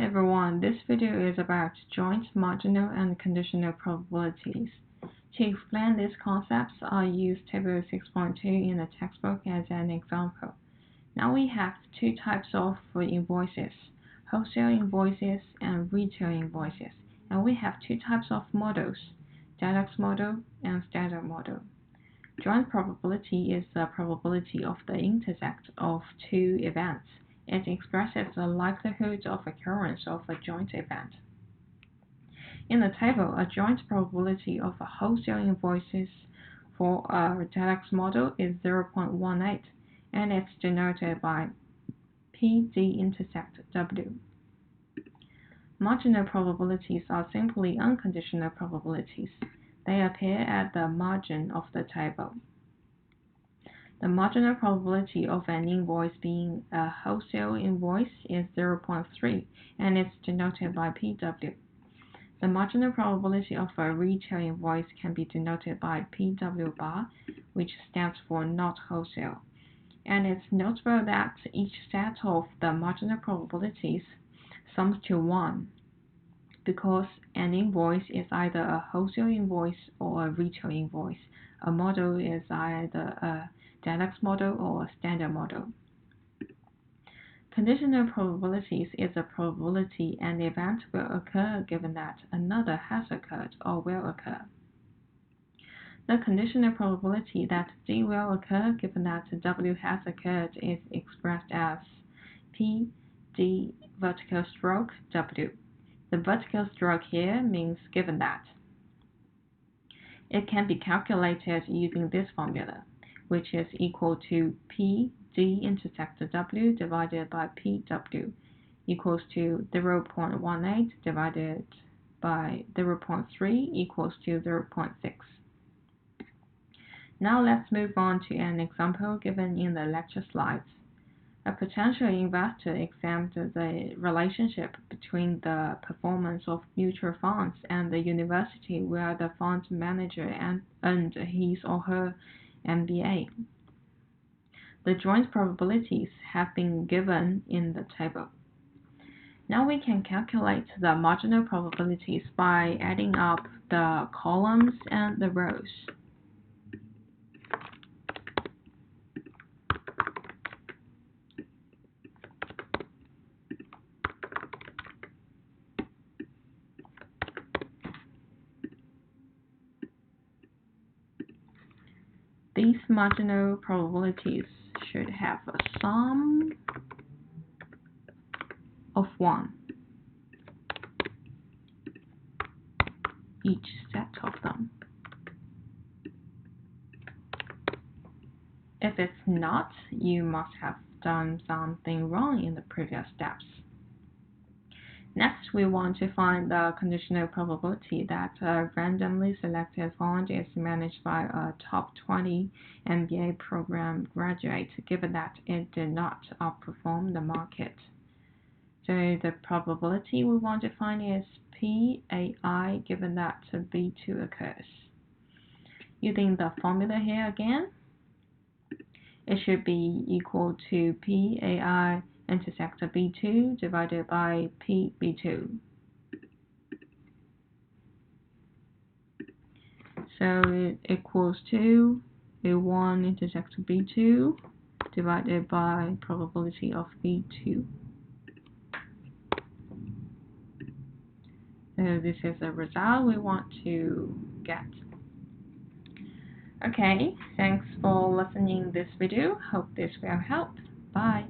everyone, this video is about joint, marginal, and conditional probabilities. To explain these concepts, I use table 6.2 in the textbook as an example. Now we have two types of invoices, wholesale invoices and retail invoices. And we have two types of models, deluxe model and standard model. Joint probability is the probability of the intersect of two events. It expresses the likelihood of occurrence of a joint event. In the table, a joint probability of a wholesale invoices for a deluxe model is 0.18, and it's denoted by PD intersect W. Marginal probabilities are simply unconditional probabilities. They appear at the margin of the table. The marginal probability of an invoice being a wholesale invoice is 0.3, and it's denoted by PW. The marginal probability of a retail invoice can be denoted by PW bar, which stands for not wholesale. And it's notable that each set of the marginal probabilities sums to 1, because an invoice is either a wholesale invoice or a retail invoice. A model is either a deluxe model or a standard model. Conditional probabilities is a probability an event will occur given that another has occurred or will occur. The conditional probability that D will occur given that W has occurred is expressed as P D vertical stroke W. The vertical stroke here means given that. It can be calculated using this formula, which is equal to P D intersect W divided by PW equals to 0.18 divided by 0.3 equals to 0.6. Now let's move on to an example given in the lecture slides. A potential investor examined the relationship between the performance of mutual funds and the university where the fund manager earned his or her MBA. The joint probabilities have been given in the table. Now we can calculate the marginal probabilities by adding up the columns and the rows. These marginal probabilities should have a sum of 1, each set of them. If it's not, you must have done something wrong in the previous steps. Next, we want to find the conditional probability that a randomly selected fund is managed by a top 20 MBA program graduate, given that it did not outperform the market. So the probability we want to find is PAI, given that B2 occurs. Using the formula here again, it should be equal to PAI intersect B2 divided by PB2. So it equals to A1 intersect B2 divided by probability of B2. So this is the result we want to get. Okay, thanks for listening this video. Hope this will help. Bye.